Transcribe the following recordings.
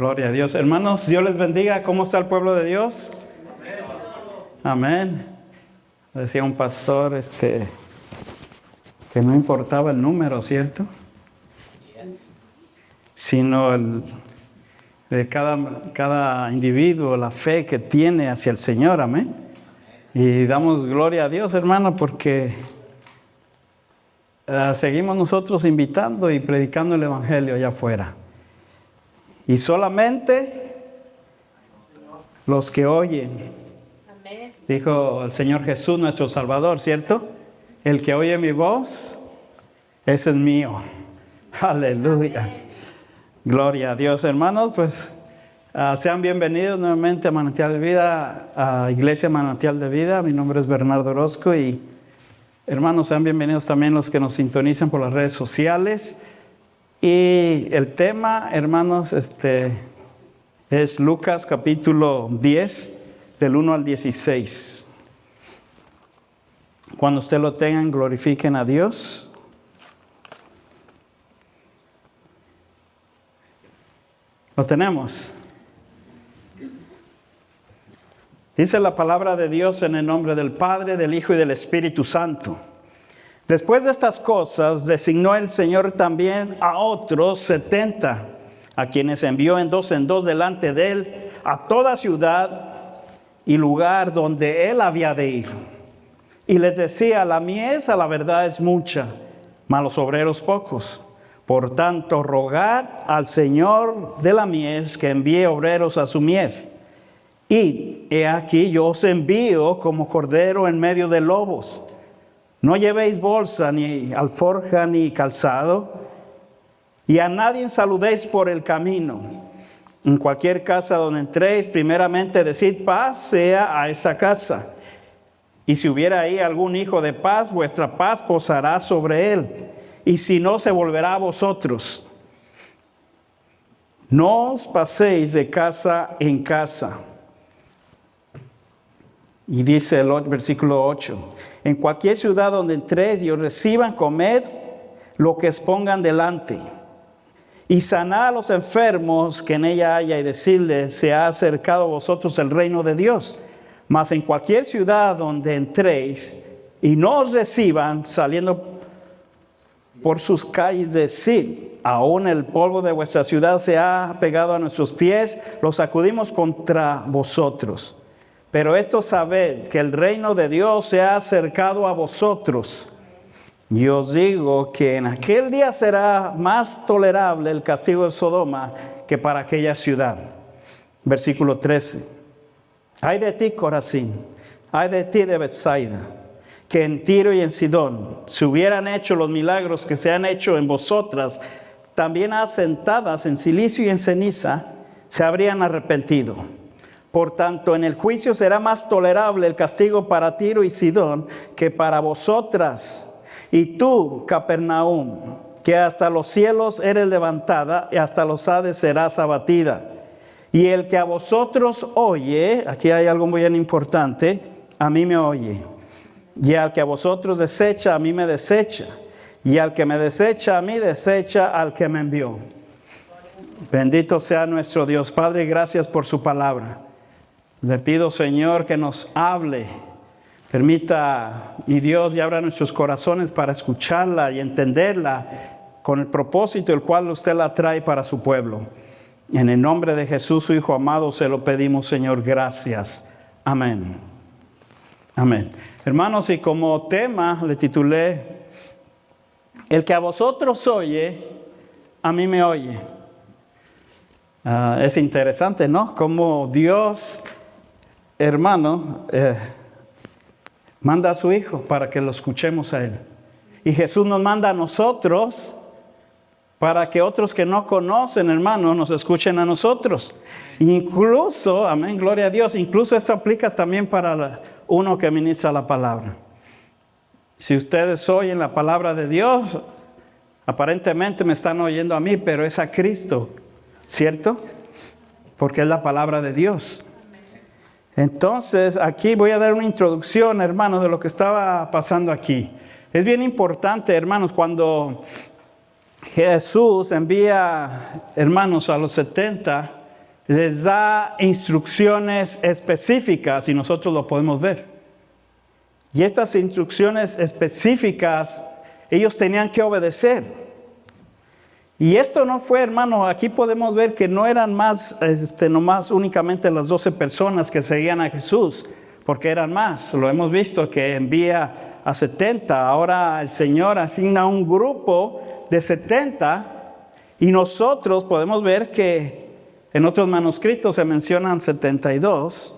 Gloria a Dios. Hermanos, Dios les bendiga. ¿Cómo está el pueblo de Dios? Amén. Decía un pastor que no importaba el número, ¿cierto? Sino de cada individuo, la fe que tiene hacia el Señor. Amén. Y damos gloria a Dios, hermano, porque seguimos nosotros invitando y predicando el Evangelio allá afuera. Y solamente los que oyen. Amén. Dijo el Señor Jesús, nuestro Salvador, ¿cierto? El que oye mi voz, ese es mío. Aleluya. Amén. Gloria a Dios, hermanos. Pues sean bienvenidos nuevamente a Manantial de Vida, a Iglesia Manantial de Vida. Mi nombre es Bernardo Orozco y hermanos, sean bienvenidos también los que nos sintonizan por las redes sociales. Y el tema, hermanos, es Lucas capítulo 10, del 1 al 16. Cuando usted lo tengan, glorifiquen a Dios. ¿Lo tenemos? Dice la palabra de Dios en el nombre del Padre, del Hijo y del Espíritu Santo. Después de estas cosas, designó el Señor también a otros 70, a quienes envió en dos delante de él, a toda ciudad y lugar donde él había de ir. Y les decía, la mies a la verdad es mucha, mas los obreros pocos. Por tanto, rogad al Señor de la mies que envíe obreros a su mies. Y he aquí, yo os envío como cordero en medio de lobos. No llevéis bolsa, ni alforja, ni calzado, y a nadie saludéis por el camino. En cualquier casa donde entréis, primeramente decid paz sea a esa casa. Y si hubiera ahí algún hijo de paz, vuestra paz posará sobre él, y si no, se volverá a vosotros. No os paséis de casa en casa. Y dice el versículo 8, en cualquier ciudad donde entréis y os reciban, comed lo que os pongan delante. Y sanad a los enfermos que en ella haya, y decirles, se ha acercado a vosotros el reino de Dios. Mas en cualquier ciudad donde entréis y no os reciban, saliendo por sus calles, decid, aún el polvo de vuestra ciudad se ha pegado a nuestros pies, lo sacudimos contra vosotros. Pero esto sabed, que el reino de Dios se ha acercado a vosotros. Y os digo que en aquel día será más tolerable el castigo de Sodoma que para aquella ciudad. Versículo 13. Ay de ti, Corazín, ay de ti de Betsaida, que en Tiro y en Sidón se hubieran hecho los milagros que se han hecho en vosotras, también asentadas en cilicio y en ceniza, se habrían arrepentido. Por tanto, en el juicio será más tolerable el castigo para Tiro y Sidón que para vosotras. Y tú, Capernaum, que hasta los cielos eres levantada y hasta los hades serás abatida. Y el que a vosotros oye, aquí hay algo muy importante, a mí me oye. Y al que a vosotros desecha, a mí me desecha. Y al que me desecha, a mí desecha al que me envió. Bendito sea nuestro Dios. Padre, gracias por su palabra. Le pido, Señor, que nos hable. Permita, mi Dios, y abra nuestros corazones para escucharla y entenderla con el propósito el cual usted la trae para su pueblo. En el nombre de Jesús, su Hijo amado, se lo pedimos, Señor. Gracias. Amén. Amén. Hermanos, y como tema le titulé, el que a vosotros oye, a mí me oye. Es interesante, ¿no? Como Dios, hermano, manda a su Hijo para que lo escuchemos a Él. Y Jesús nos manda a nosotros para que otros que no conocen, hermano, nos escuchen a nosotros. Incluso, amén, gloria a Dios, incluso esto aplica también para uno que ministra la palabra. Si ustedes oyen la palabra de Dios, aparentemente me están oyendo a mí, pero es a Cristo, ¿cierto? Porque es la palabra de Dios. Entonces, aquí voy a dar una introducción, hermanos, de lo que estaba pasando aquí. Es bien importante, hermanos, cuando Jesús envía, hermanos, a los 70, les da instrucciones específicas y nosotros lo podemos ver. Y estas instrucciones específicas, ellos tenían que obedecer. Y esto no fue, hermano, aquí podemos ver que no eran más, nomás únicamente las 12 personas que seguían a Jesús, porque eran más. Lo hemos visto que envía a 70. Ahora el Señor asigna un grupo de 70 y nosotros podemos ver que en otros manuscritos se mencionan 72.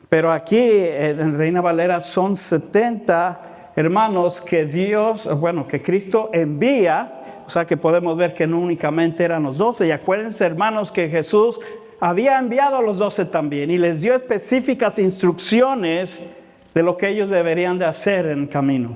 Pero aquí en Reina Valera son 70 hermanos que que Cristo envía. O sea que podemos ver que no únicamente eran los 12. Y acuérdense, hermanos, que Jesús había enviado a los 12 también. Y les dio específicas instrucciones de lo que ellos deberían de hacer en el camino.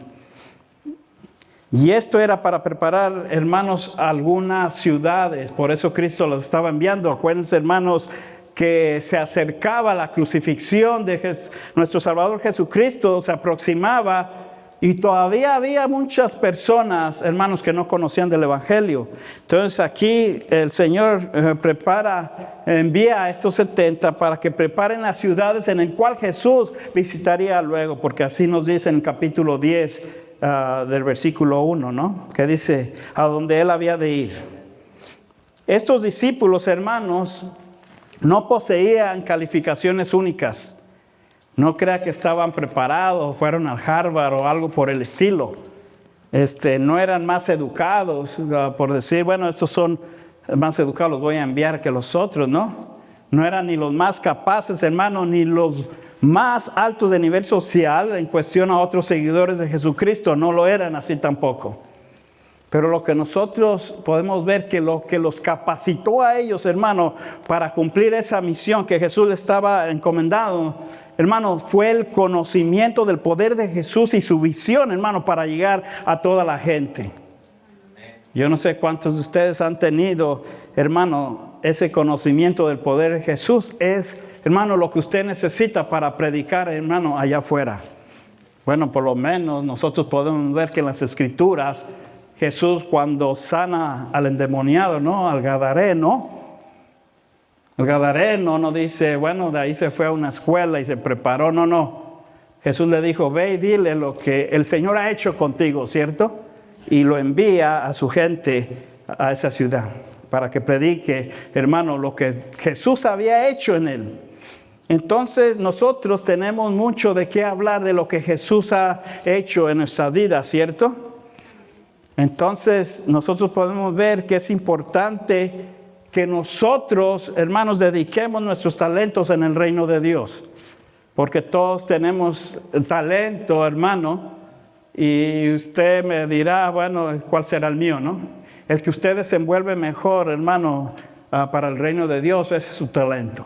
Y esto era para preparar, hermanos, algunas ciudades. Por eso Cristo los estaba enviando. Acuérdense, hermanos, que se acercaba la crucifixión de nuestro Salvador Jesucristo, se aproximaba y todavía había muchas personas, hermanos, que no conocían del Evangelio. Entonces aquí el Señor envía a estos 70 para que preparen las ciudades en las cuales Jesús visitaría luego, porque así nos dice en el capítulo 10 del versículo 1, ¿no? Que dice, a donde Él había de ir. Estos discípulos, hermanos, no poseían calificaciones únicas. No crea que estaban preparados, fueron al Harvard o algo por el estilo. No eran más educados, por decir, bueno, estos son más educados, los voy a enviar que los otros, ¿no? No eran ni los más capaces, hermano, ni los más altos de nivel social en cuestión a otros seguidores de Jesucristo. No lo eran así tampoco. Pero lo que nosotros podemos ver que lo que los capacitó a ellos, hermano, para cumplir esa misión que Jesús les estaba encomendando, hermano, fue el conocimiento del poder de Jesús y su visión, hermano, para llegar a toda la gente. Yo no sé cuántos de ustedes han tenido, hermano, ese conocimiento del poder de Jesús. Es, hermano, lo que usted necesita para predicar, hermano, allá afuera. Bueno, por lo menos nosotros podemos ver que en las Escrituras, Jesús cuando sana al endemoniado, ¿no? Al gadareno. El gadareno no dice, bueno, de ahí se fue a una escuela y se preparó. No. Jesús le dijo, ve y dile lo que el Señor ha hecho contigo, ¿cierto? Y lo envía a su gente a esa ciudad para que predique, hermano, lo que Jesús había hecho en él. Entonces nosotros tenemos mucho de qué hablar de lo que Jesús ha hecho en nuestra vida, ¿cierto? Entonces nosotros podemos ver que es importante que nosotros, hermanos, dediquemos nuestros talentos en el reino de Dios. Porque todos tenemos talento, hermano, y usted me dirá, bueno, ¿cuál será el mío, no? El que usted desenvuelve mejor, hermano, para el reino de Dios, ese es su talento.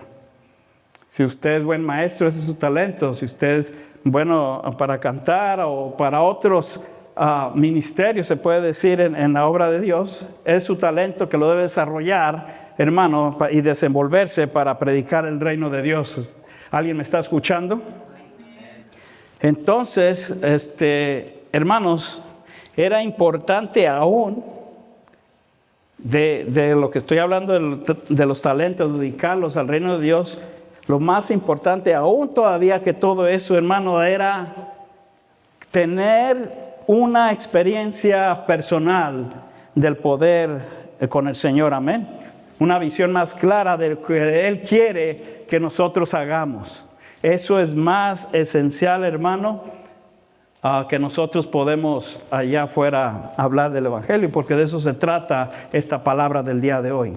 Si usted es buen maestro, ese es su talento. Si usted es bueno para cantar o para otros ministerio, se puede decir, en la obra de Dios, es su talento que lo debe desarrollar, hermano, y desenvolverse para predicar el reino de Dios. ¿Alguien me está escuchando? Entonces, hermanos, era importante aún de lo que estoy hablando de los talentos, dedicarlos al reino de Dios. Lo más importante aún todavía que todo eso, hermano, era tener una experiencia personal del poder con el Señor, amén. Una visión más clara de lo que Él quiere que nosotros hagamos. Eso es más esencial, hermano, que nosotros podemos allá afuera hablar del Evangelio, porque de eso se trata esta palabra del día de hoy.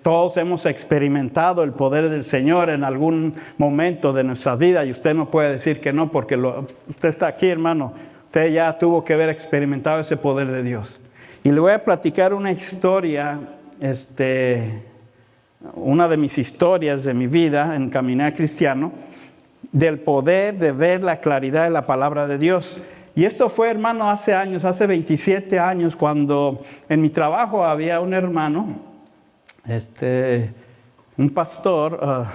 Todos hemos experimentado el poder del Señor en algún momento de nuestra vida y usted no puede decir que no, porque usted está aquí, hermano. Usted ya tuvo que haber experimentado ese poder de Dios. Y le voy a platicar una historia, una de mis historias de mi vida en caminar cristiano, del poder de ver la claridad de la palabra de Dios. Y esto fue, hermano, hace años, hace 27 años, cuando en mi trabajo había un hermano, un pastor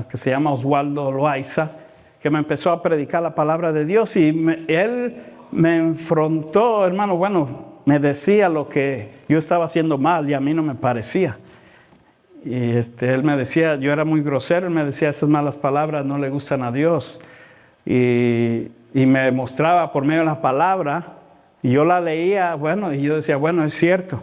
que se llama Oswaldo Loaiza, que me empezó a predicar la palabra de Dios y él me enfrentó, hermano, me decía lo que yo estaba haciendo mal y a mí no me parecía. Y él me decía, yo era muy grosero, él me decía, esas malas palabras no le gustan a Dios. Y me mostraba por medio de la palabra, y yo la leía, bueno, y yo decía, bueno, es cierto.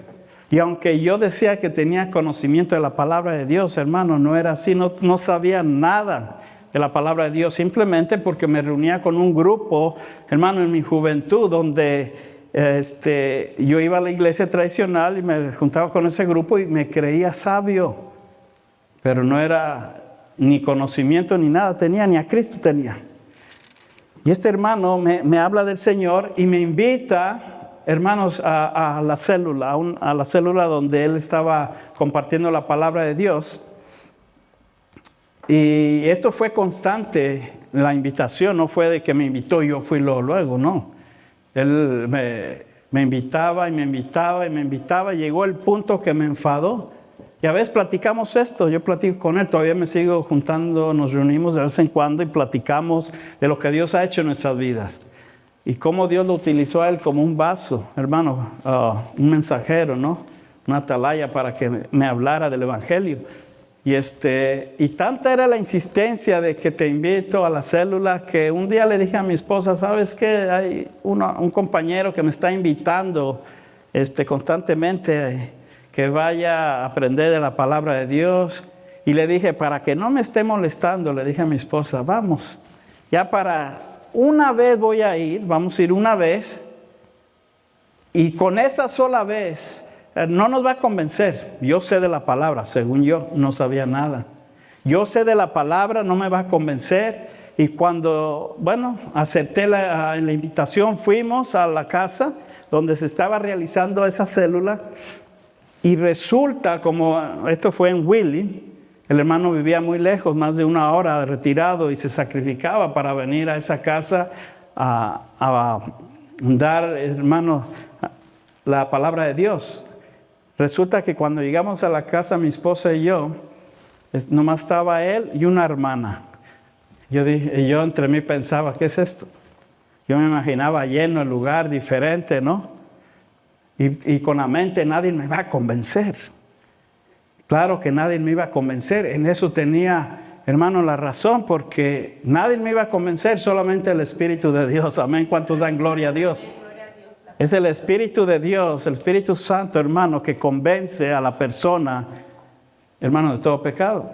Y aunque yo decía que tenía conocimiento de la palabra de Dios, hermano, no era así, no sabía nada de la palabra de Dios, simplemente porque me reunía con un grupo, hermano, en mi juventud, donde yo iba a la iglesia tradicional y me juntaba con ese grupo y me creía sabio, pero no era ni conocimiento ni nada tenía, ni a Cristo tenía. Y este hermano me habla del Señor y me invita, hermanos, a la célula, a la célula donde él estaba compartiendo la palabra de Dios. Y esto fue constante, la invitación, no fue de que me invitó y yo fui luego, no. Él me invitaba y me invitaba y me invitaba. Llegó el punto que me enfadó. Y a veces platicamos esto. Yo platico con él. Todavía me sigo juntando. Nos reunimos de vez en cuando y platicamos de lo que Dios ha hecho en nuestras vidas. Y cómo Dios lo utilizó a él como un vaso, hermano, un mensajero, ¿no? Una atalaya para que me hablara del Evangelio. Y tanta era la insistencia de que te invito a la célula que un día le dije a mi esposa, ¿sabes qué? Hay un compañero que me está invitando constantemente que vaya a aprender de la palabra de Dios. Y le dije, para que no me esté molestando, le dije a mi esposa, vamos, ya para una vez voy a ir, vamos a ir una vez, y con esa sola vez no nos va a convencer. Yo sé de la palabra, según yo, no sabía nada. Yo sé de la palabra, no me va a convencer. Y cuando, acepté la invitación, fuimos a la casa donde se estaba realizando esa célula. Y resulta, como esto fue en Willy, el hermano vivía muy lejos, más de 1 hora retirado, y se sacrificaba para venir a esa casa a dar, hermano, la palabra de Dios. Resulta que cuando llegamos a la casa, mi esposa y yo, nomás estaba él y una hermana. Yo entre mí pensaba, ¿qué es esto? Yo me imaginaba lleno el lugar, diferente, ¿no? Y con la mente nadie me va a convencer. Claro que nadie me iba a convencer. En eso tenía, hermano, la razón, porque nadie me iba a convencer, solamente el Espíritu de Dios. Amén. ¿Cuántos dan gloria a Dios? Es el Espíritu de Dios, el Espíritu Santo, hermano, que convence a la persona, hermano, de todo pecado.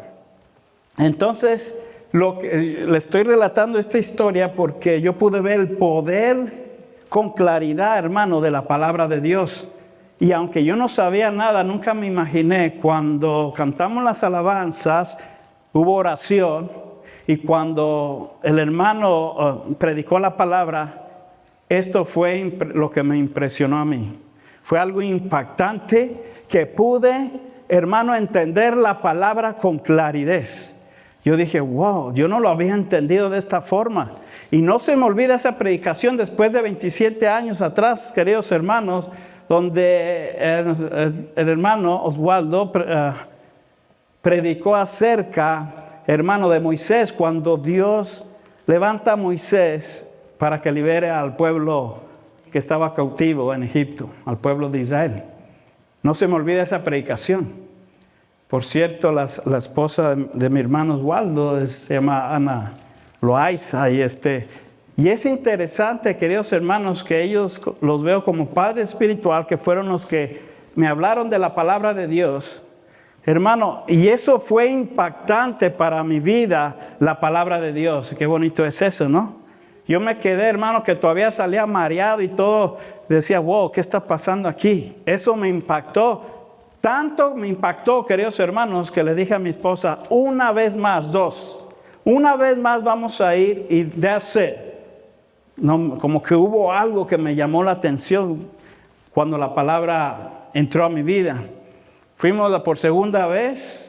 Entonces, le estoy relatando esta historia porque yo pude ver el poder con claridad, hermano, de la palabra de Dios. Y aunque yo no sabía nada, nunca me imaginé, cuando cantamos las alabanzas, hubo oración, y cuando el hermano predicó la palabra, esto fue lo que me impresionó a mí. Fue algo impactante que pude, hermano, entender la palabra con claridad. Yo dije, wow, yo no lo había entendido de esta forma. Y no se me olvida esa predicación después de 27 años atrás, queridos hermanos, donde el hermano Oswaldo predicó acerca, hermano, de Moisés, cuando Dios levanta a Moisés para que libere al pueblo que estaba cautivo en Egipto, al pueblo de Israel. No se me olvida esa predicación. Por cierto, la esposa de mi hermano Oswaldo se llama Ana Loaiza, y es interesante, queridos hermanos, que ellos los veo como padre espiritual, que fueron los que me hablaron de la palabra de Dios. Hermano, y eso fue impactante para mi vida, la palabra de Dios. Qué bonito es eso, ¿no? Yo me quedé, hermano, que todavía salía mareado y todo. Decía, wow, ¿qué está pasando aquí? Eso me impactó. Tanto me impactó, queridos hermanos, que le dije a mi esposa, una vez más vamos a ir, y that's it. No, como que hubo algo que me llamó la atención cuando la palabra entró a mi vida. Fuimos por segunda vez.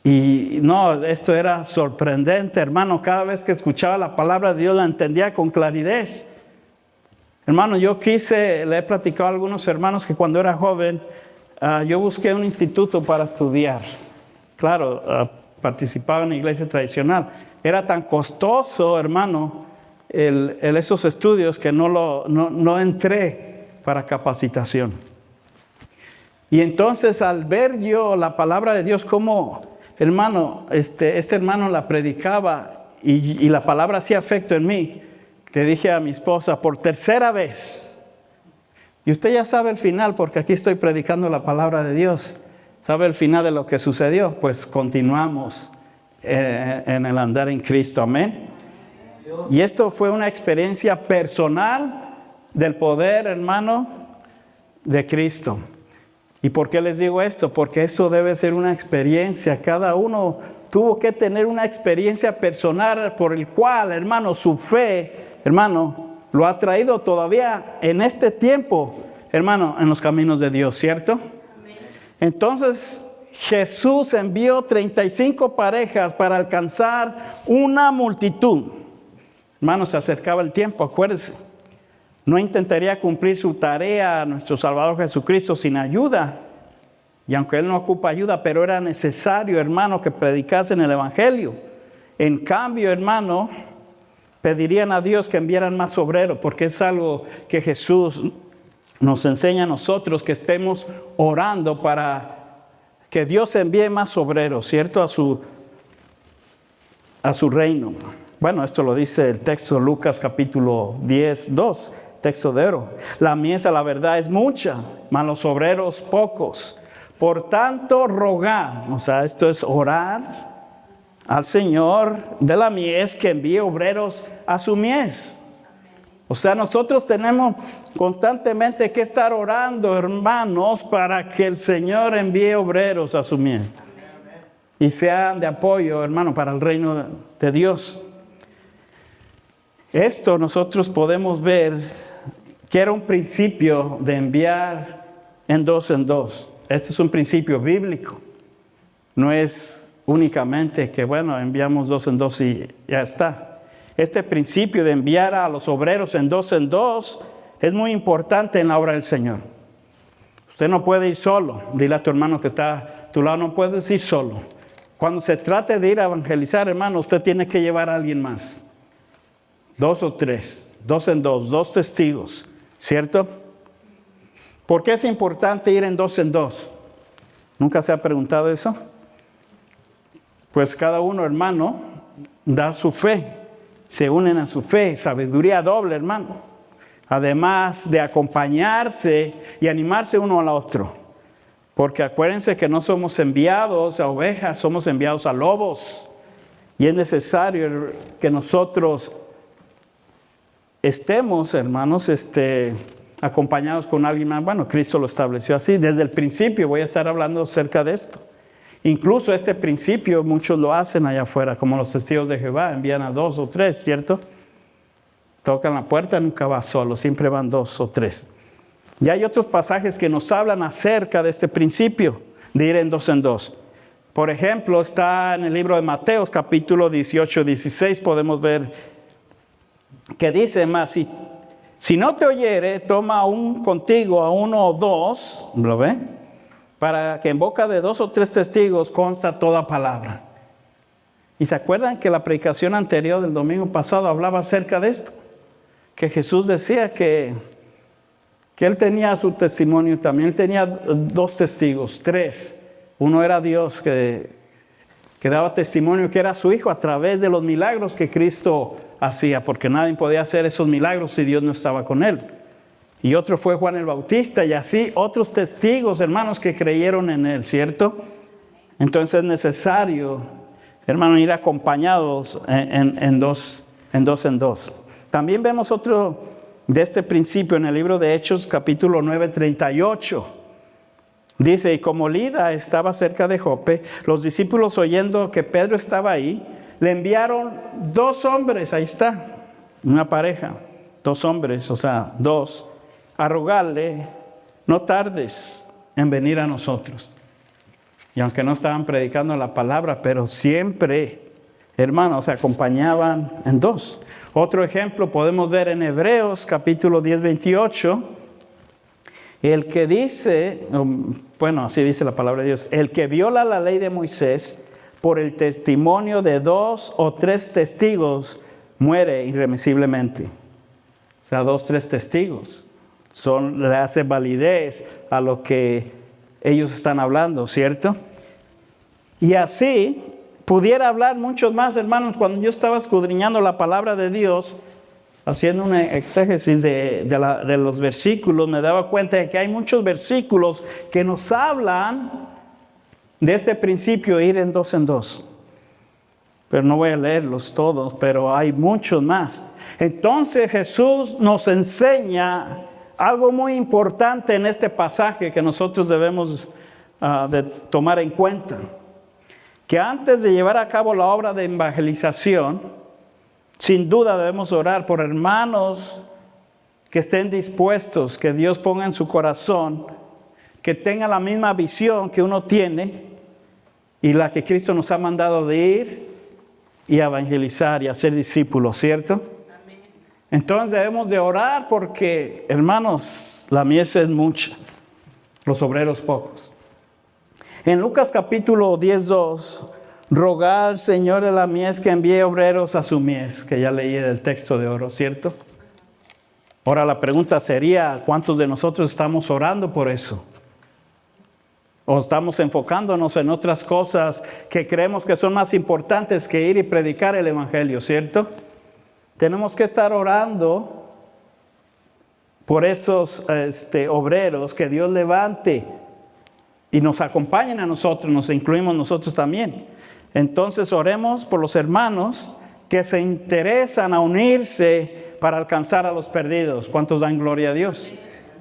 Y no, esto era sorprendente, hermano. Cada vez que escuchaba la palabra de Dios la entendía con claridad. Hermano, le he platicado a algunos hermanos que cuando era joven, yo busqué un instituto para estudiar. Claro, participaba en la iglesia tradicional. Era tan costoso, hermano, esos estudios, que no entré para capacitación. Y entonces al ver yo la palabra de Dios como hermano, este hermano la predicaba y la palabra hacía efecto en mí, le dije a mi esposa por tercera vez, y usted ya sabe el final porque aquí estoy predicando la palabra de Dios, sabe el final de lo que sucedió, pues continuamos en el andar en Cristo, amén. Y esto fue una experiencia personal del poder, hermano, de Cristo. ¿Y por qué les digo esto? Porque eso debe ser una experiencia. Cada uno tuvo que tener una experiencia personal por el cual, hermano, su fe, hermano, lo ha traído todavía en este tiempo, hermano, en los caminos de Dios, ¿cierto? Amén. Entonces, Jesús envió 35 parejas para alcanzar una multitud. Hermano, se acercaba el tiempo, acuérdense. No intentaría cumplir su tarea nuestro Salvador Jesucristo sin ayuda. Y aunque Él no ocupa ayuda, pero era necesario, hermano, que predicasen el Evangelio. En cambio, hermano, pedirían a Dios que enviaran más obreros, porque es algo que Jesús nos enseña a nosotros, que estemos orando para que Dios envíe más obreros, ¿cierto? A su reino. Bueno, esto lo dice el texto Lucas capítulo 10, 2, texto de oro. La mies, la verdad, es mucha, mas los obreros pocos. Por tanto, rogad, o sea, esto es orar al Señor de la mies que envíe obreros a su mies. O sea, nosotros tenemos constantemente que estar orando, hermanos, para que el Señor envíe obreros a su mies. Y sean de apoyo, hermano, para el reino de Dios. Esto nosotros podemos ver que era un principio de enviar en dos. Este es un principio bíblico. No es únicamente que, bueno, enviamos 2 en 2 y ya está. Este principio de enviar a los obreros en 2 es muy importante en la obra del Señor. Usted no puede ir solo. Dile a tu hermano que está a tu lado, no puedes ir solo. Cuando se trate de ir a evangelizar, hermano, usted tiene que llevar a alguien más. 2 o 3, 2 en 2, 2 testigos, ¿cierto? ¿Por qué es importante ir en 2 en 2? ¿Nunca se ha preguntado eso? Pues cada uno, hermano, da su fe, se unen a su fe, sabiduría doble, hermano. Además de acompañarse y animarse uno al otro. Porque acuérdense que no somos enviados a ovejas, somos enviados a lobos. Y es necesario que nosotros estemos, hermanos, acompañados con alguien más. Bueno, Cristo lo estableció así. Desde el principio voy a estar hablando acerca de esto. Incluso este principio muchos lo hacen allá afuera, como los testigos de Jehová, envían a 2 o 3, ¿cierto? Tocan la puerta, nunca va solo, siempre van 2 o 3. Y hay otros pasajes que nos hablan acerca de este principio de ir en 2 en 2. Por ejemplo, está en el libro de Mateo, capítulo 18, 16, podemos ver que dice más, si no te oyere, toma contigo a 1 o 2, ¿lo ve? Para que en boca de 2 o 3 testigos consta toda palabra. ¿Y se acuerdan que la predicación anterior del domingo pasado hablaba acerca de esto? Que Jesús decía que Él tenía su testimonio también. Él tenía 2 testigos, 3. Uno era Dios que daba testimonio que era su Hijo a través de los milagros que Cristo hacía, porque nadie podía hacer esos milagros si Dios no estaba con Él. Y otro fue Juan el Bautista, y así otros testigos, hermanos, que creyeron en Él, ¿cierto? Entonces es necesario, hermanos, ir acompañados en dos. También vemos otro de este principio en el libro de Hechos, capítulo 9, 38. Dice, y como Lida estaba cerca de Jope, los discípulos, oyendo que Pedro estaba ahí, le enviaron 2 hombres, ahí está, una pareja, 2 hombres, o sea, 2, a rogarle, no tardes en venir a nosotros. Y aunque no estaban predicando la palabra, pero siempre, hermanos, se acompañaban en 2. Otro ejemplo podemos ver en Hebreos, capítulo 10, 28. El que dice, bueno, así dice la palabra de Dios, el que viola la ley de Moisés por el testimonio de 2 o 3 testigos muere irremisiblemente. O sea, 2 o 3 testigos le hace validez a lo que ellos están hablando, ¿cierto? Y así pudiera hablar muchos más, hermanos. Cuando yo estaba escudriñando la palabra de Dios, haciendo un exégesis de los versículos, me daba cuenta de que hay muchos versículos que nos hablan de este principio, ir en dos. Pero no voy a leerlos todos, pero hay muchos más. Entonces Jesús nos enseña algo muy importante en este pasaje que nosotros debemos de tomar en cuenta. Que antes de llevar a cabo la obra de evangelización, sin duda debemos orar por hermanos que estén dispuestos, que Dios ponga en su corazón, que tengan la misma visión que uno tiene y la que Cristo nos ha mandado de ir y evangelizar y hacer discípulos, ¿cierto? Amén. Entonces debemos de orar porque, hermanos, la mies es mucha, los obreros pocos. En Lucas capítulo 10:2, rogad al Señor de la mies que envíe obreros a su mies, que ya leí el texto de oro, ¿cierto? Ahora la pregunta sería, ¿cuántos de nosotros estamos orando por eso? ¿O estamos enfocándonos en otras cosas que creemos que son más importantes que ir y predicar el evangelio, ¿cierto? Tenemos que estar orando por esos obreros que Dios levante y nos acompañen a nosotros, nos incluimos nosotros también. Entonces oremos por los hermanos que se interesan a unirse para alcanzar a los perdidos. ¿Cuántos dan gloria a Dios?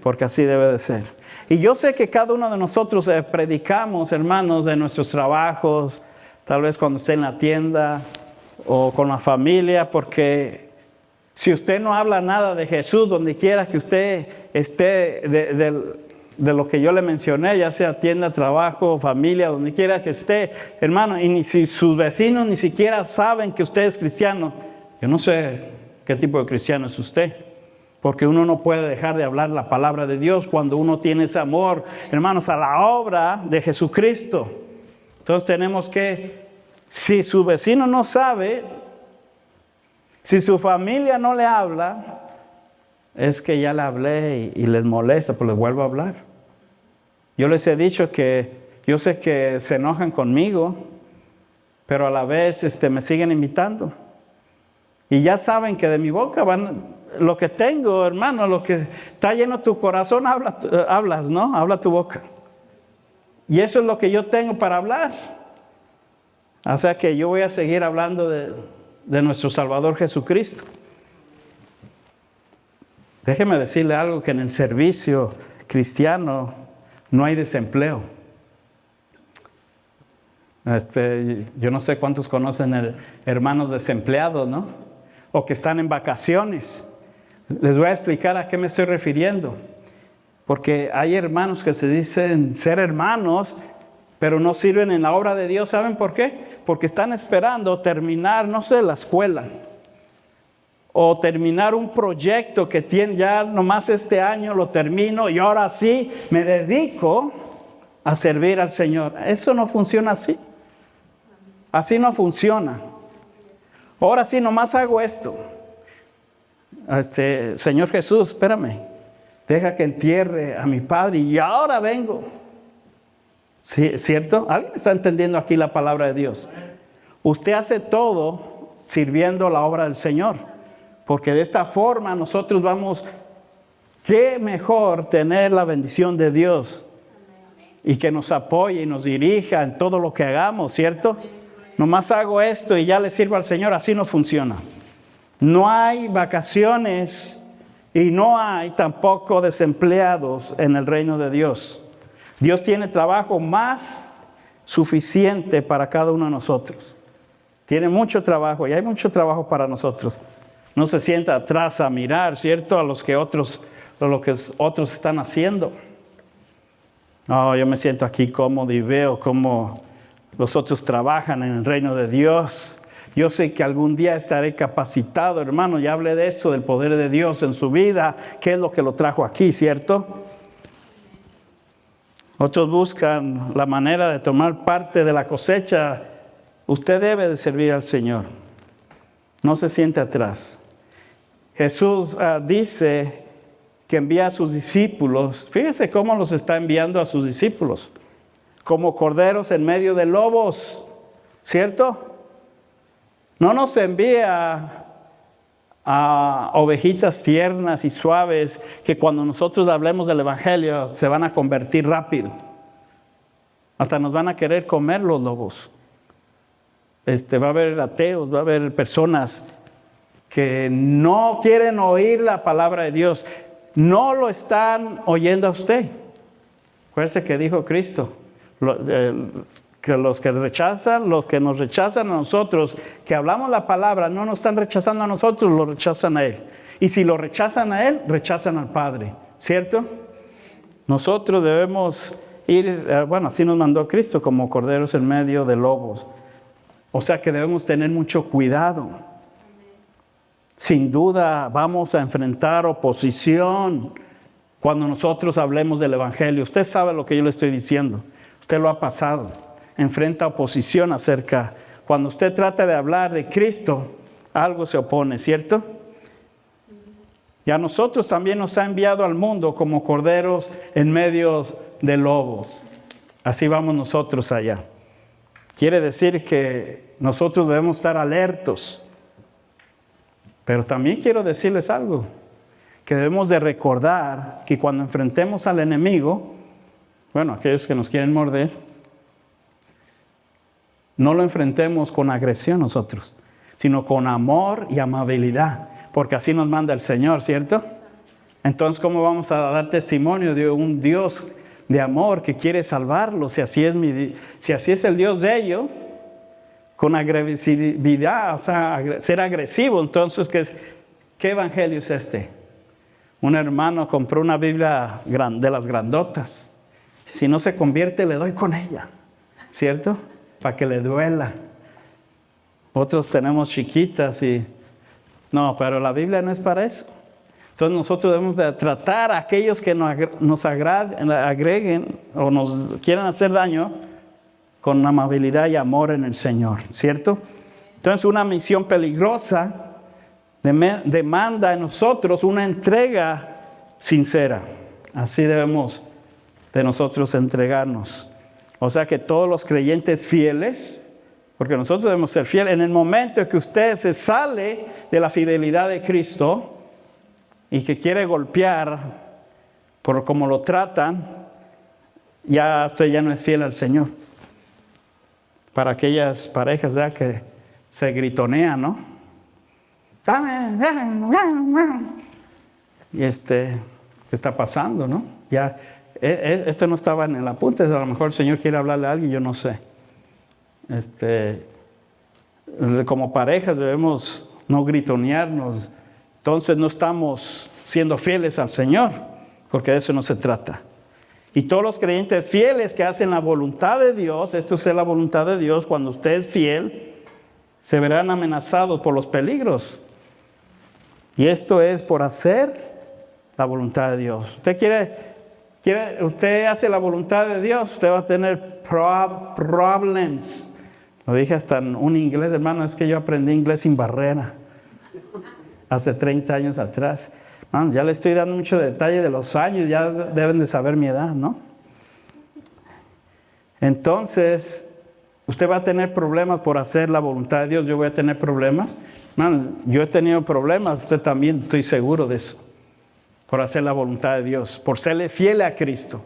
Porque así debe de ser. Y yo sé que cada uno de nosotros predicamos, hermanos, de nuestros trabajos, tal vez cuando esté en la tienda o con la familia, porque si usted no habla nada de Jesús, donde quiera que usted esté, de lo que yo le mencioné, ya sea tienda, trabajo, familia, donde quiera que esté, hermano, y si sus vecinos ni siquiera saben que usted es cristiano, yo no sé qué tipo de cristiano es usted. Porque uno no puede dejar de hablar la palabra de Dios cuando uno tiene ese amor, hermanos, a la obra de Jesucristo. Entonces tenemos que, si su vecino no sabe, si su familia no le habla, es que ya le hablé y les molesta, pues les vuelvo a hablar. Yo les he dicho que yo sé que se enojan conmigo, pero a la vez me siguen invitando. Y ya saben que de mi boca lo que tengo, hermano, lo que está lleno tu corazón, hablas, ¿no? Habla tu boca. Y eso es lo que yo tengo para hablar. O sea que yo voy a seguir hablando de nuestro Salvador Jesucristo. Déjeme decirle algo, que en el servicio cristiano no hay desempleo. Yo no sé cuántos conocen hermanos desempleados, ¿no? O que están en vacaciones. Les voy a explicar a qué me estoy refiriendo. Porque hay hermanos que se dicen ser hermanos, pero no sirven en la obra de Dios. ¿Saben por qué? Porque están esperando terminar, no sé, la escuela. O terminar un proyecto que tiene ya nomás este año lo termino y ahora sí me dedico a servir al Señor. Eso no funciona así. Así no funciona. Ahora sí, nomás hago esto. Señor Jesús, espérame. Deja que entierre a mi padre y ahora vengo. ¿Sí, cierto? ¿Alguien está entendiendo aquí la palabra de Dios? Usted hace todo sirviendo la obra del Señor. Porque de esta forma nosotros vamos, qué mejor tener la bendición de Dios. Y que nos apoye y nos dirija en todo lo que hagamos, ¿cierto? Nomás hago esto y ya le sirvo al Señor, así no funciona. No hay vacaciones y no hay tampoco desempleados en el reino de Dios. Dios tiene trabajo más suficiente para cada uno de nosotros. Tiene mucho trabajo y hay mucho trabajo para nosotros. No se sienta atrás a mirar, ¿cierto? A lo que otros están haciendo. No, yo me siento aquí cómodo y veo cómo los otros trabajan en el reino de Dios. Yo sé que algún día estaré capacitado, hermano. Ya hablé de eso, del poder de Dios en su vida. ¿Qué es lo que lo trajo aquí, cierto? Otros buscan la manera de tomar parte de la cosecha. Usted debe de servir al Señor. No se siente atrás. Jesús dice que envía a sus discípulos. Fíjese cómo los está enviando a sus discípulos. Como corderos en medio de lobos, ¿cierto? No nos envía a ovejitas tiernas y suaves que cuando nosotros hablemos del Evangelio se van a convertir rápido. Hasta nos van a querer comer los lobos. Va a haber ateos, va a haber personas que no quieren oír la palabra de Dios. No lo están oyendo a usted. Acuérdese que dijo Cristo, que los que nos rechazan a nosotros, que hablamos la palabra, no nos están rechazando a nosotros, lo rechazan a Él. Y si lo rechazan a Él, rechazan al Padre, ¿cierto? Nosotros debemos ir, así nos mandó Cristo, como corderos en medio de lobos. O sea que debemos tener mucho cuidado. Sin duda vamos a enfrentar oposición cuando nosotros hablemos del Evangelio. Usted sabe lo que yo le estoy diciendo. Usted lo ha pasado. Enfrenta oposición cuando usted trata de hablar de Cristo, algo se opone, ¿cierto? Y a nosotros también nos ha enviado al mundo como corderos en medio de lobos. Así vamos nosotros allá. Quiere decir que nosotros debemos estar alertos. Pero también quiero decirles algo, que debemos de recordar que cuando enfrentemos al enemigo, aquellos que nos quieren morder, no lo enfrentemos con agresión nosotros, sino con amor y amabilidad, porque así nos manda el Señor, ¿cierto? Entonces, ¿cómo vamos a dar testimonio de un Dios de amor que quiere salvarlos? Si así es el Dios de ellos, con agresividad, ser agresivo. Entonces, ¿qué evangelio es este? Un hermano compró una Biblia de las grandotas. Si no se convierte, le doy con ella, ¿cierto? Para que le duela. Otros tenemos chiquitas no, pero la Biblia no es para eso. Entonces nosotros debemos de tratar a aquellos que nos agreguen o nos quieran hacer daño con amabilidad y amor en el Señor, ¿cierto? Entonces una misión peligrosa demanda en nosotros una entrega sincera. Así debemos de nosotros entregarnos. O sea que todos los creyentes fieles, porque nosotros debemos ser fieles, en el momento en que usted se sale de la fidelidad de Cristo y que quiere golpear por cómo lo tratan, usted ya no es fiel al Señor. Para aquellas parejas que se gritonean, ¿no? Y ¿qué está pasando, no? Ya, esto no estaba en el apunte, a lo mejor el Señor quiere hablarle a alguien, yo no sé. Como parejas debemos no gritonearnos, entonces no estamos siendo fieles al Señor, porque de eso no se trata. Y todos los creyentes fieles que hacen la voluntad de Dios, esto es la voluntad de Dios, cuando usted es fiel, se verán amenazados por los peligros. Y esto es por hacer la voluntad de Dios. Usted hace la voluntad de Dios, usted va a tener problems. Lo dije hasta en un inglés, hermano, es que yo aprendí inglés sin barrera. Hace 30 años atrás. Ya le estoy dando mucho detalle de los años, ya deben de saber mi edad, ¿no? Entonces, usted va a tener problemas por hacer la voluntad de Dios, yo voy a tener problemas. Yo he tenido problemas, usted también, estoy seguro de eso. Por hacer la voluntad de Dios, por serle fiel a Cristo.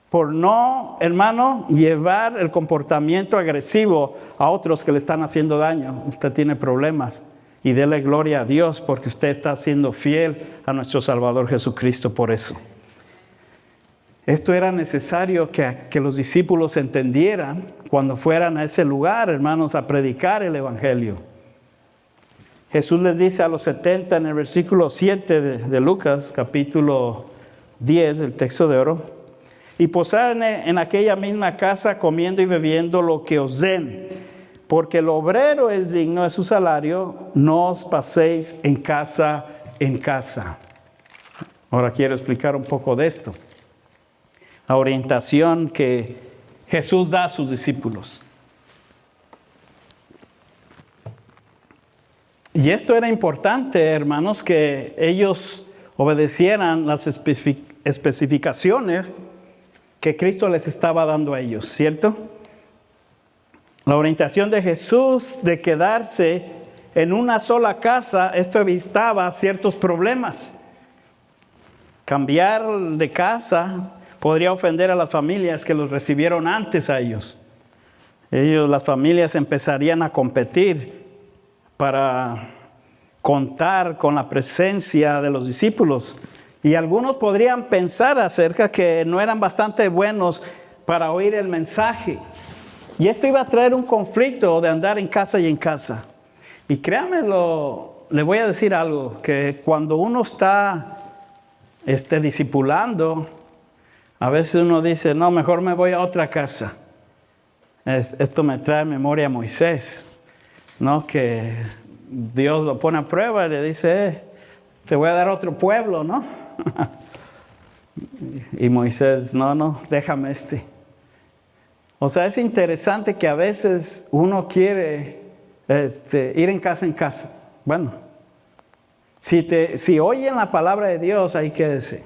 Por no, hermano, llevar el comportamiento agresivo a otros que le están haciendo daño. Usted tiene problemas. Y dele gloria a Dios porque usted está siendo fiel a nuestro Salvador Jesucristo por eso. Esto era necesario que los discípulos entendieran cuando fueran a ese lugar, hermanos, a predicar el Evangelio. Jesús les dice a los 70 en el versículo 7 de Lucas, capítulo 10, el texto de oro. Y posad en aquella misma casa comiendo y bebiendo lo que os den. Porque el obrero es digno de su salario, no os paséis en casa en casa. Ahora quiero explicar un poco de esto. La orientación que Jesús da a sus discípulos. Y esto era importante, hermanos, que ellos obedecieran las especificaciones que Cristo les estaba dando a ellos, ¿cierto? La orientación de Jesús de quedarse en una sola casa, esto evitaba ciertos problemas. Cambiar de casa podría ofender a las familias que los recibieron antes a ellos. Las familias empezarían a competir para contar con la presencia de los discípulos. Y algunos podrían pensar acerca que no eran bastante buenos para oír el mensaje. Y esto iba a traer un conflicto de andar en casa y en casa. Y créanmelo, le voy a decir algo, que cuando uno está discipulando, a veces uno dice, no, mejor me voy a otra casa. Esto me trae memoria a Moisés, ¿no? Que Dios lo pone a prueba y le dice, te voy a dar otro pueblo, ¿no? Y Moisés, no, déjame O sea, es interesante que a veces uno quiere ir en casa. Bueno, si oyen la palabra de Dios, ahí quédese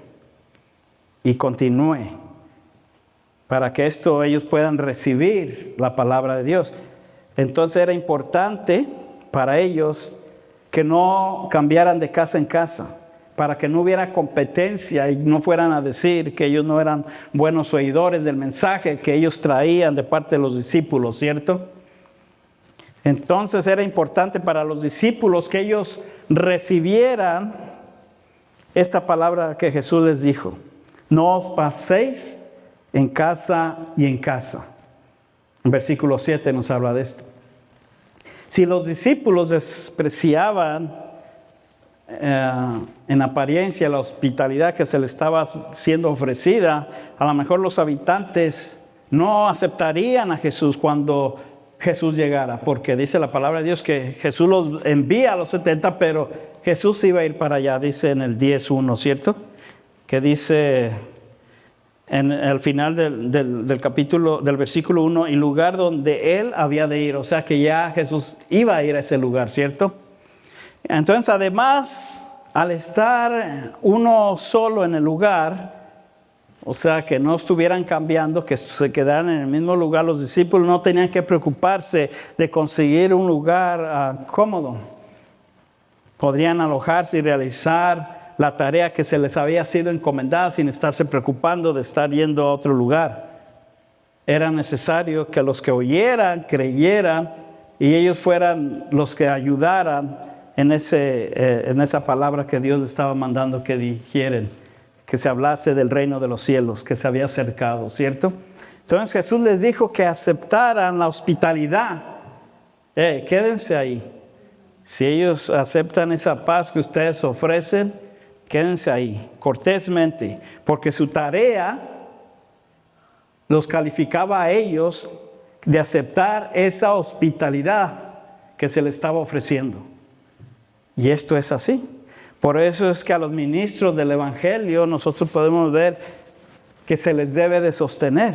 y continúe para que ellos puedan recibir la palabra de Dios. Entonces era importante para ellos que no cambiaran de casa en casa, para que no hubiera competencia y no fueran a decir que ellos no eran buenos oidores del mensaje que ellos traían de parte de los discípulos, ¿cierto? Entonces era importante para los discípulos que ellos recibieran esta palabra que Jesús les dijo: no os paséis en casa y en casa. En versículo 7 nos habla de esto. Si los discípulos despreciaban en apariencia la hospitalidad que se les estaba siendo ofrecida, a lo mejor los habitantes no aceptarían a Jesús cuando Jesús llegara, porque dice la palabra de Dios que Jesús los envía a los 70, pero Jesús iba a ir para allá, dice en el 10:1, ¿cierto? Que dice en el final del capítulo, del versículo 1, el lugar donde Él había de ir, o sea que ya Jesús iba a ir a ese lugar, ¿cierto? Entonces, además, al estar uno solo en el lugar, o sea, que no estuvieran cambiando, que se quedaran en el mismo lugar, los discípulos no tenían que preocuparse de conseguir un lugar cómodo. Podrían alojarse y realizar la tarea que se les había sido encomendada sin estarse preocupando de estar yendo a otro lugar. Era necesario que los que oyeran, creyeran, y ellos fueran los que ayudaran en esa palabra que Dios les estaba mandando que dijeran, que se hablase del reino de los cielos, que se había acercado, ¿cierto? Entonces Jesús les dijo que aceptaran la hospitalidad. Quédense ahí. Si ellos aceptan esa paz que ustedes ofrecen, quédense ahí, cortésmente, porque su tarea los calificaba a ellos de aceptar esa hospitalidad que se les estaba ofreciendo. Y esto es así. Por eso es que a los ministros del Evangelio nosotros podemos ver que se les debe de sostener.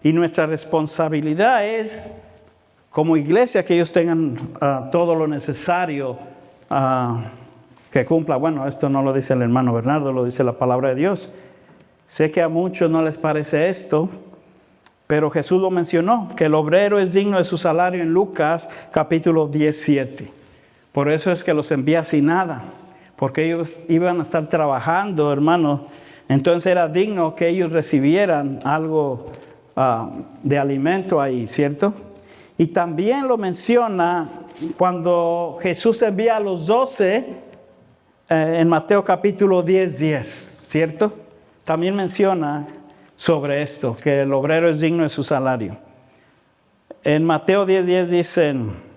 Y nuestra responsabilidad es, como iglesia, que ellos tengan todo lo necesario que cumpla. Bueno, esto no lo dice el hermano Bernardo, lo dice la palabra de Dios. Sé que a muchos no les parece esto, pero Jesús lo mencionó, que el obrero es digno de su salario en Lucas capítulo 17. Por eso es que los envía sin nada, porque ellos iban a estar trabajando, hermano. Entonces era digno que ellos recibieran algo de alimento ahí, ¿cierto? Y también lo menciona cuando Jesús envía a los 12 en Mateo capítulo 10, ¿cierto? También menciona sobre esto, que el obrero es digno de su salario. En Mateo 10 dicen,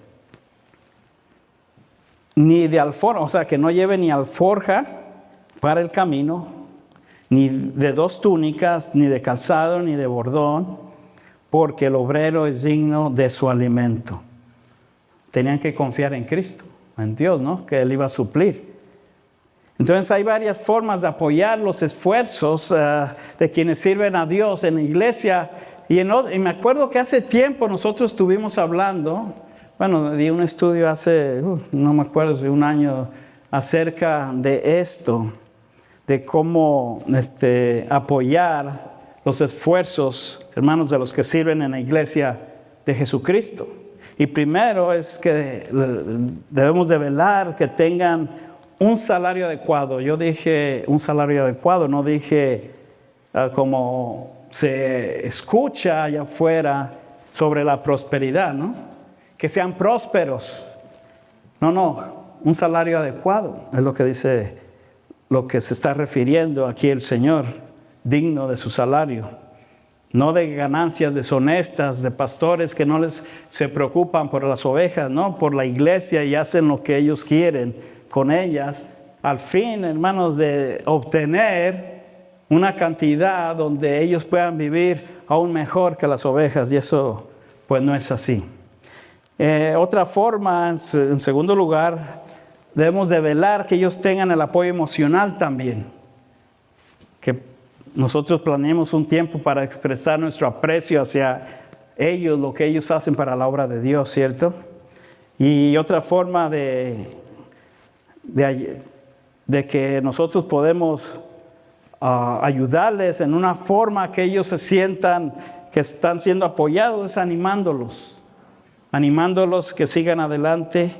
ni de alforja, o sea, que no lleve ni alforja para el camino, ni de 2 túnicas, ni de calzado, ni de bordón, porque el obrero es digno de su alimento. Tenían que confiar en Cristo, en Dios, ¿no? Que Él iba a suplir. Entonces hay varias formas de apoyar los esfuerzos de quienes sirven a Dios en la iglesia. Y me acuerdo que hace tiempo nosotros estuvimos hablando, bueno, di un estudio hace, no me acuerdo, de un año acerca de esto. de cómo apoyar los esfuerzos, hermanos, de los que sirven en la iglesia de Jesucristo. Y primero es que debemos de velar que tengan un salario adecuado. Yo dije un salario adecuado, no dije como se escucha allá afuera sobre la prosperidad, ¿no? Que sean prósperos. No, un salario adecuado es lo que dice, lo que se está refiriendo aquí el Señor, digno de su salario. No de ganancias deshonestas, de pastores que no se preocupan por las ovejas, no, por la iglesia y hacen lo que ellos quieren con ellas. Al fin, hermanos, de obtener una cantidad donde ellos puedan vivir aún mejor que las ovejas, y eso pues no es así. Otra forma, en segundo lugar, debemos de velar que ellos tengan el apoyo emocional también. Que nosotros planeemos un tiempo para expresar nuestro aprecio hacia ellos, lo que ellos hacen para la obra de Dios, ¿cierto? Y otra forma de que nosotros podemos ayudarles en una forma que ellos se sientan que están siendo apoyados es animándolos que sigan adelante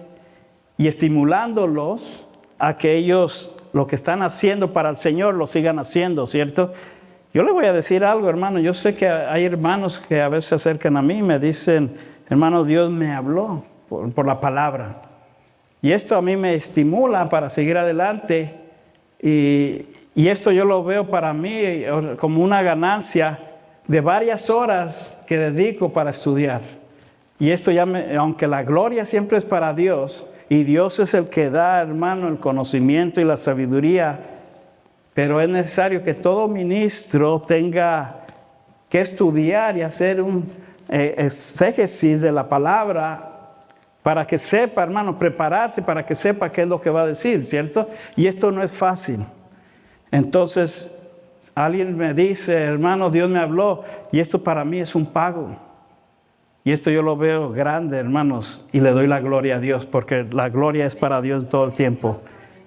y estimulándolos a que ellos lo que están haciendo para el Señor lo sigan haciendo, ¿cierto? Yo le voy a decir algo, hermano. Yo sé que hay hermanos que a veces se acercan a mí y me dicen, hermano, Dios me habló por la palabra. Y esto a mí me estimula para seguir adelante. Y esto yo lo veo para mí como una ganancia de varias horas que dedico para estudiar. Y esto aunque la gloria siempre es para Dios, y Dios es el que da, hermano, el conocimiento y la sabiduría, pero es necesario que todo ministro tenga que estudiar y hacer un exégesis de la palabra para que sepa, hermano, prepararse para que sepa qué es lo que va a decir, ¿cierto? Y esto no es fácil. Entonces, alguien me dice, hermano, Dios me habló, y esto para mí es un pago. Y esto yo lo veo grande, hermanos, y le doy la gloria a Dios, porque la gloria es para Dios todo el tiempo.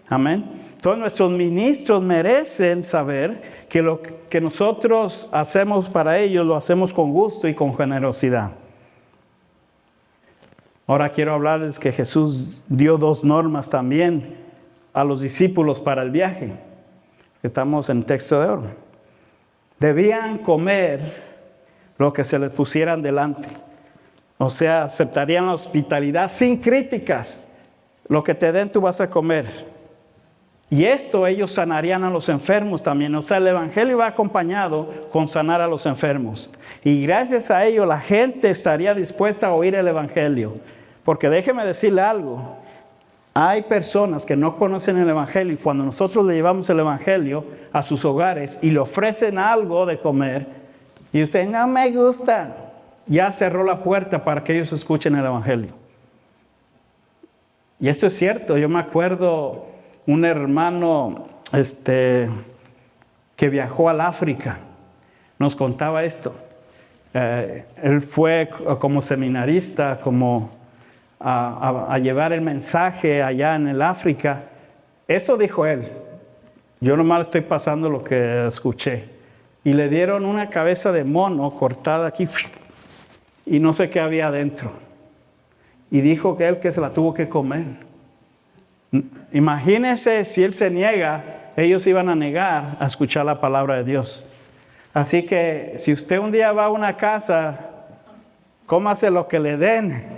Amén. Todos nuestros ministros merecen saber que lo que nosotros hacemos para ellos, lo hacemos con gusto y con generosidad. Ahora quiero hablarles que Jesús dio 2 normas también a los discípulos para el viaje. Estamos en texto de oro. Debían comer lo que se les pusieran delante. O sea, aceptarían la hospitalidad sin críticas. Lo que te den tú vas a comer. Y esto ellos sanarían a los enfermos también. O sea, el evangelio va acompañado con sanar a los enfermos. Y gracias a ello la gente estaría dispuesta a oír el evangelio. Porque déjeme decirle algo. Hay personas que no conocen el evangelio y cuando nosotros le llevamos el evangelio a sus hogares y le ofrecen algo de comer y usted no me gusta, ya cerró la puerta para que ellos escuchen el evangelio. Y esto es cierto. Yo me acuerdo un hermano que viajó al África, nos contaba esto. Él fue como seminarista, como a llevar el mensaje allá en el África. Eso dijo él. Yo nomás estoy pasando lo que escuché. Y le dieron una cabeza de mono cortada aquí y no sé qué había adentro. Y dijo que él que se la tuvo que comer. Imagínense si él se niega, ellos iban a negar a escuchar la palabra de Dios. Así que si usted un día va a una casa, cómase lo que le den.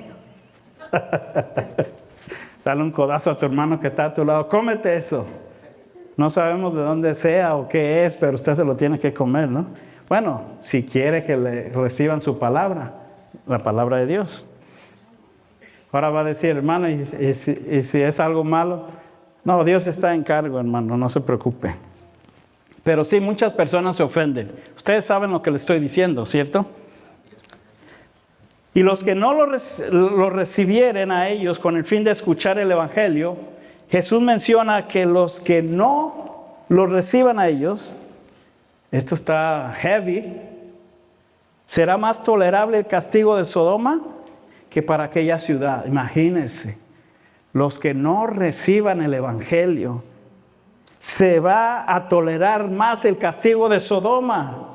Dale un codazo a tu hermano que está a tu lado, cómete eso. No sabemos de dónde sea o qué es, pero usted se lo tiene que comer, ¿no? Bueno, si quiere que le reciban su palabra, la palabra de Dios. Ahora va a decir, hermano, ¿y si es algo malo? No, Dios está en cargo, hermano, no se preocupe. Pero sí, muchas personas se ofenden. Ustedes saben lo que les estoy diciendo, ¿cierto? Y los que no lo recibieren a ellos con el fin de escuchar el evangelio, Jesús menciona que los que no lo reciban a ellos, esto está heavy, será más tolerable el castigo de Sodoma que para aquella ciudad. Imagínense, los que no reciban el evangelio, se va a tolerar más el castigo de Sodoma.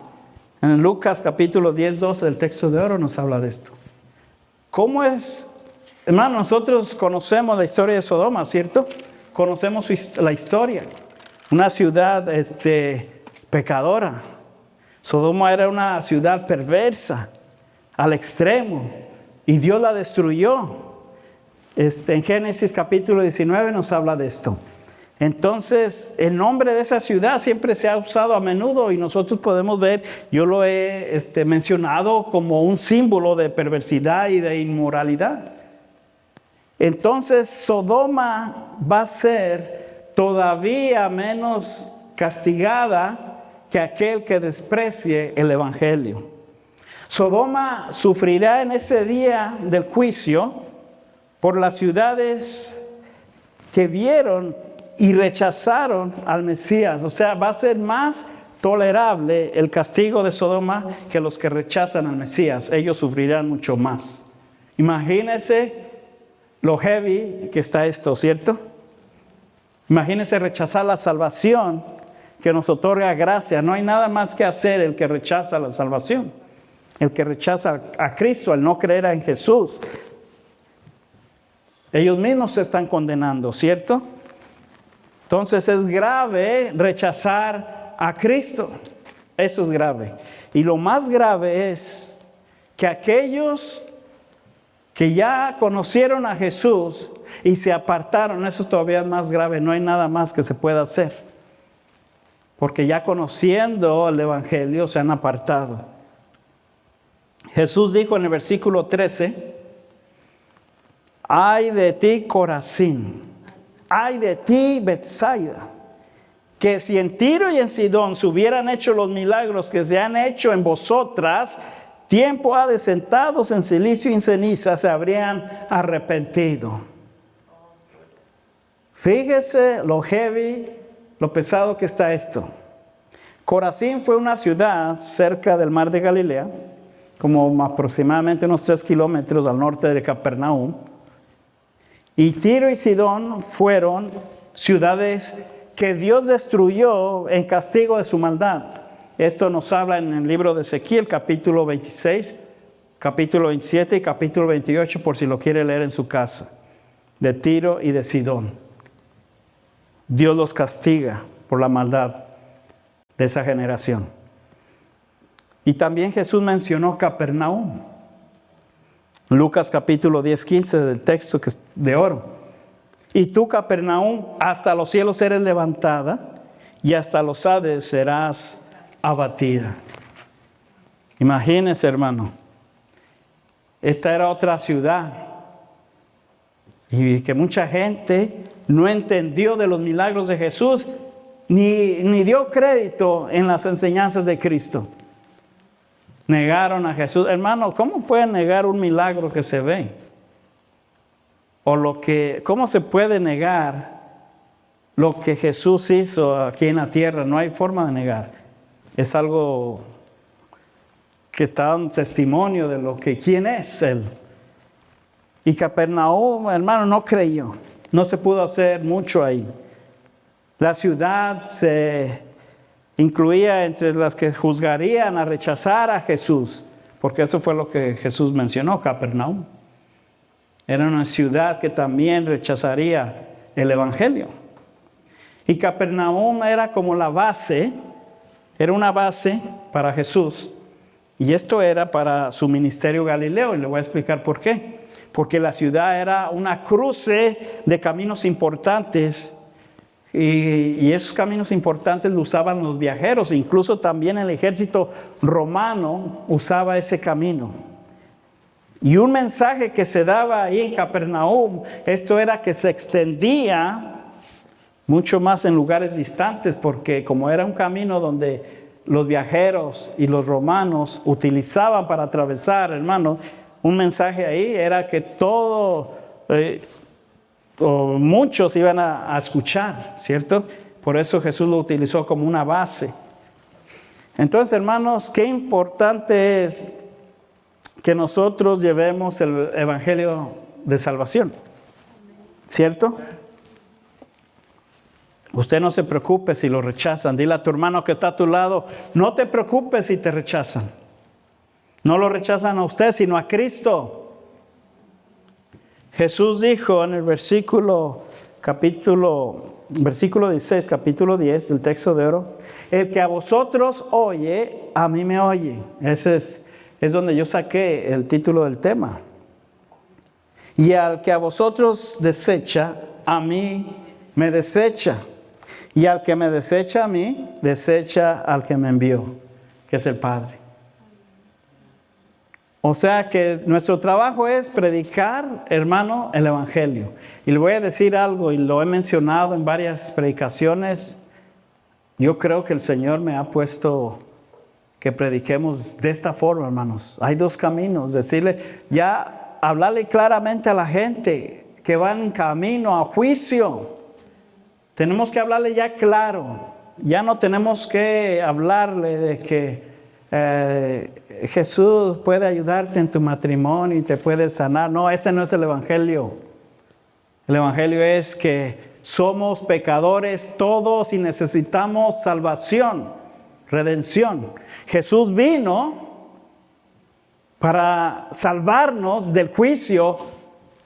En Lucas capítulo 10, 12 del texto de oro nos habla de esto. ¿Cómo es? Hermano, nosotros conocemos la historia de Sodoma, ¿cierto? Conocemos la historia. Una ciudad pecadora. Sodoma era una ciudad perversa, al extremo, y Dios la destruyó. En Génesis capítulo 19 nos habla de esto. Entonces, el nombre de esa ciudad siempre se ha usado a menudo y nosotros podemos ver, yo lo he mencionado como un símbolo de perversidad y de inmoralidad. Entonces, Sodoma va a ser todavía menos castigada que aquel que desprecie el evangelio. Sodoma sufrirá en ese día del juicio por las ciudades que vieron y rechazaron al Mesías. O sea, va a ser más tolerable el castigo de Sodoma que los que rechazan al Mesías. Ellos sufrirán mucho más. Imagínense lo heavy que está esto, ¿cierto? Imagínense rechazar la salvación que nos otorga gracia. No hay nada más que hacer el que rechaza la salvación. El que rechaza a Cristo, al no creer en Jesús. Ellos mismos se están condenando, ¿cierto? Entonces es grave rechazar a Cristo. Eso es grave. Y lo más grave es que aquellos que ya conocieron a Jesús y se apartaron, eso todavía es más grave. No hay nada más que se pueda hacer. Porque ya conociendo el evangelio se han apartado. Jesús dijo en el versículo 13, ay de ti, Corazín. Ay de ti, Betsaida, que si en Tiro y en Sidón se hubieran hecho los milagros que se han hecho en vosotras, tiempo ha de sentados en silicio y en ceniza se habrían arrepentido. Fíjese lo heavy, lo pesado que está esto. Corazín fue una ciudad cerca del mar de Galilea, como aproximadamente unos 3 kilómetros al norte de Capernaum. Y Tiro y Sidón fueron ciudades que Dios destruyó en castigo de su maldad. Esto nos habla en el libro de Ezequiel, capítulo 26, capítulo 27 y capítulo 28, por si lo quiere leer en su casa, de Tiro y de Sidón. Dios los castiga por la maldad de esa generación. Y también Jesús mencionó Capernaum. Lucas capítulo 10, 15 del texto de oro. Y tú, Capernaum, hasta los cielos eres levantada y hasta los Hades serás abatida. Imagínense, hermano. Esta era otra ciudad. Y que mucha gente no entendió de los milagros de Jesús ni dio crédito en las enseñanzas de Cristo. Negaron a Jesús. Hermano, ¿cómo pueden negar un milagro que se ve? ¿Cómo se puede negar lo que Jesús hizo aquí en la tierra? No hay forma de negar. Es algo que está dando testimonio de quién es Él. Y Capernaum, hermano, no creyó. No se pudo hacer mucho ahí. La ciudad se incluía entre las que juzgarían a rechazar a Jesús, porque eso fue lo que Jesús mencionó, Capernaum. Era una ciudad que también rechazaría el evangelio. Y Capernaum era como la base, era una base para Jesús. Y esto era para su ministerio galileo, y le voy a explicar por qué. Porque la ciudad era una cruce de caminos importantes. Y esos caminos importantes lo usaban los viajeros, incluso también el ejército romano usaba ese camino. Y un mensaje que se daba ahí en Capernaum, esto era que se extendía mucho más en lugares distantes, porque como era un camino donde los viajeros y los romanos utilizaban para atravesar, hermano, un mensaje ahí era que muchos iban a escuchar, ¿cierto? Por eso Jesús lo utilizó como una base. Entonces, hermanos, qué importante es que nosotros llevemos el evangelio de salvación, ¿cierto? Usted no se preocupe si lo rechazan. Dile a tu hermano que está a tu lado, no te preocupes si te rechazan. No lo rechazan a usted, sino a Cristo. Jesús dijo en el versículo 16, capítulo 10, el texto de oro, el que a vosotros oye, a mí me oye. Ese es donde yo saqué el título del tema. Y al que a vosotros desecha, a mí me desecha. Y al que me desecha a mí, desecha al que me envió, que es el Padre. O sea que nuestro trabajo es predicar, hermano, el Evangelio. Y le voy a decir algo, y lo he mencionado en varias predicaciones. Yo creo que el Señor me ha puesto que prediquemos de esta forma, hermanos. Hay dos caminos, decirle, ya hablarle claramente a la gente que va en camino a juicio. Tenemos que hablarle ya claro. Ya no tenemos que hablarle de que Jesús puede ayudarte en tu matrimonio y te puede sanar. No, ese no es el Evangelio. El Evangelio es que somos pecadores todos y necesitamos salvación, redención. Jesús vino para salvarnos del juicio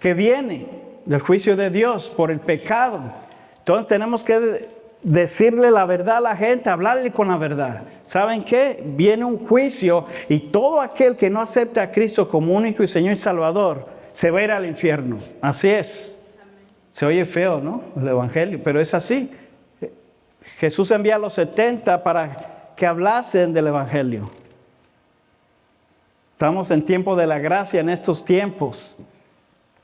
que viene, del juicio de Dios por el pecado. Entonces tenemos que decirle la verdad a la gente, hablarle con la verdad. ¿Saben qué? Viene un juicio y todo aquel que no acepte a Cristo como único y Señor y Salvador se va a ir al infierno. Así es. Se oye feo, ¿no? El Evangelio, pero es así. Jesús envía a los 70 para que hablasen del Evangelio. Estamos en tiempo de la gracia en estos tiempos.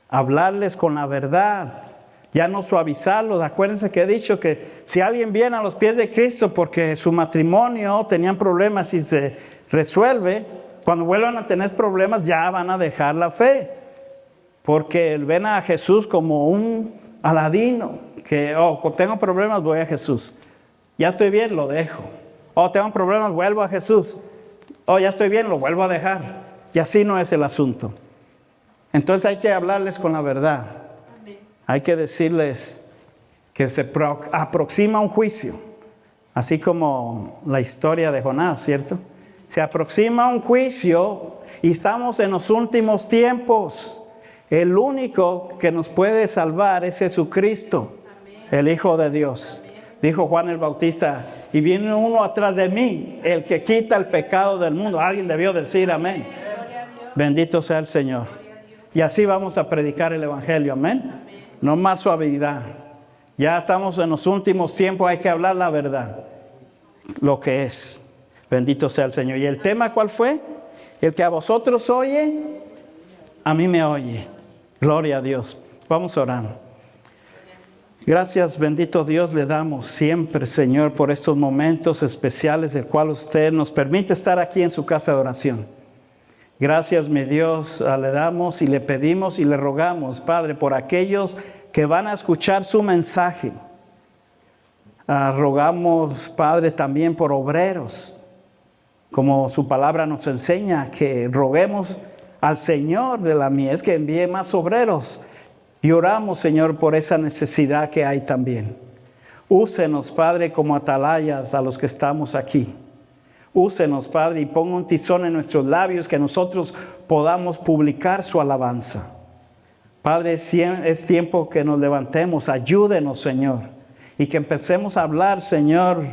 Hablarles con la verdad. Ya no suavizarlos. Acuérdense que he dicho que si alguien viene a los pies de Cristo porque su matrimonio tenían problemas y se resuelve, cuando vuelvan a tener problemas ya van a dejar la fe. Porque ven a Jesús como un Aladino, que tengo problemas, voy a Jesús. Ya estoy bien, lo dejo. Tengo problemas, vuelvo a Jesús. Ya estoy bien, lo vuelvo a dejar. Y así no es el asunto. Entonces hay que hablarles con la verdad. Hay que decirles que se aproxima un juicio, así como la historia de Jonás, ¿cierto? Se aproxima un juicio y estamos en los últimos tiempos. El único que nos puede salvar es Jesucristo, el Hijo de Dios. Dijo Juan el Bautista, y viene uno atrás de mí, el que quita el pecado del mundo. Alguien debió decir amén. Bendito sea el Señor. Y así vamos a predicar el Evangelio, amén. No más suavidad. Ya estamos en los últimos tiempos, hay que hablar la verdad. Lo que es. Bendito sea el Señor. ¿Y el tema cuál fue? El que a vosotros oye, a mí me oye. Gloria a Dios. Vamos a orar. Gracias, bendito Dios, le damos siempre, Señor, por estos momentos especiales del cual usted nos permite estar aquí en su casa de oración. Gracias, mi Dios, le damos y le pedimos y le rogamos, Padre, por aquellos que van a escuchar su mensaje. Rogamos, Padre, también por obreros, como su palabra nos enseña, que roguemos al Señor de la mies que envíe más obreros. Y oramos, Señor, por esa necesidad que hay también. Úsenos, Padre, como atalayas a los que estamos aquí. Úsenos, Padre, y ponga un tizón en nuestros labios que nosotros podamos publicar su alabanza. Padre, es tiempo que nos levantemos. Ayúdenos, Señor, y que empecemos a hablar, Señor,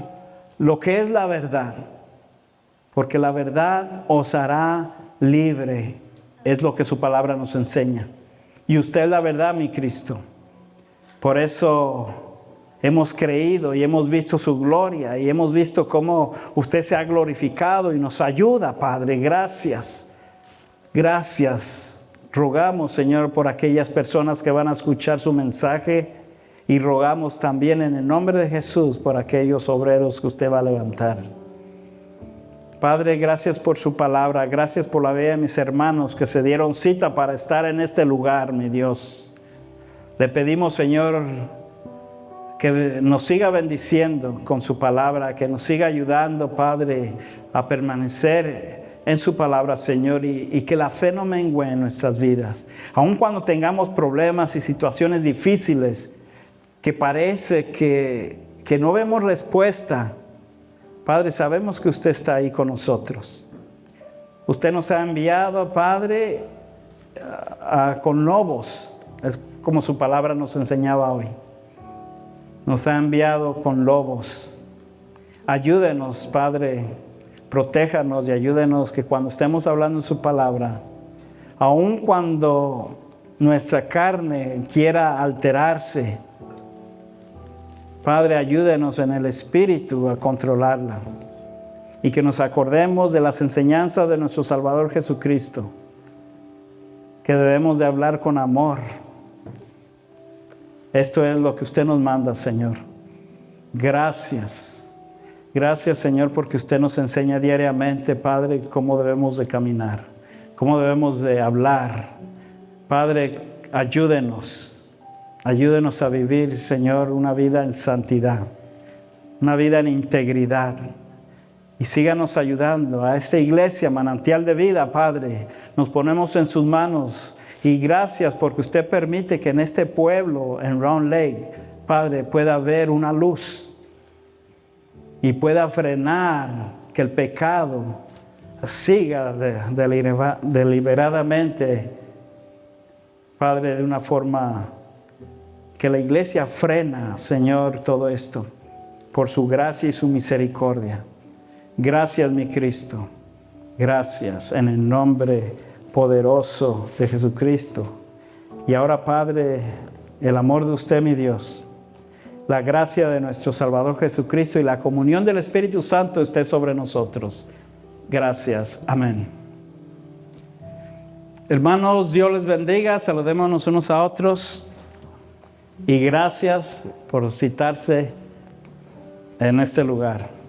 lo que es la verdad. Porque la verdad os hará libre. Es lo que su palabra nos enseña. Y usted es la verdad, mi Cristo. Por eso hemos creído y hemos visto su gloria y hemos visto cómo usted se ha glorificado y nos ayuda, Padre. Gracias. Gracias. Rogamos, Señor, por aquellas personas que van a escuchar su mensaje y rogamos también en el nombre de Jesús por aquellos obreros que usted va a levantar. Padre, gracias por su palabra. Gracias por la vida de mis hermanos que se dieron cita para estar en este lugar, mi Dios. Le pedimos, Señor, que nos siga bendiciendo con su palabra, que nos siga ayudando, Padre, a permanecer en su palabra, Señor, y que la fe no mengue en nuestras vidas. Aun cuando tengamos problemas y situaciones difíciles, que parece que que no vemos respuesta, Padre, sabemos que usted está ahí con nosotros. Usted nos ha enviado, Padre, con lobos, es como su palabra nos enseñaba hoy. Nos ha enviado con lobos. Ayúdenos, Padre, protéjanos y ayúdenos que cuando estemos hablando en su palabra, aun cuando nuestra carne quiera alterarse, Padre, ayúdenos en el Espíritu a controlarla y que nos acordemos de las enseñanzas de nuestro Salvador Jesucristo, que debemos de hablar con amor. Esto es lo que usted nos manda, Señor. Gracias. Gracias, Señor, porque usted nos enseña diariamente, Padre, cómo debemos de caminar, cómo debemos de hablar. Padre, ayúdenos a vivir, Señor, una vida en santidad, una vida en integridad. Y síganos ayudando a esta iglesia, manantial de vida, Padre. Nos ponemos en sus manos. Y gracias porque usted permite que en este pueblo, en Round Lake, Padre, pueda haber una luz. Y pueda frenar que el pecado siga deliberadamente, Padre, de una forma que la iglesia frena, Señor, todo esto por su gracia y su misericordia. Gracias, mi Cristo. Gracias en el nombre poderoso de Jesucristo. Y ahora, Padre, el amor de usted, mi Dios, la gracia de nuestro Salvador Jesucristo y la comunión del Espíritu Santo esté sobre nosotros. Gracias. Amén. Hermanos, Dios les bendiga. Saludémonos unos a otros. Y gracias por citarse en este lugar.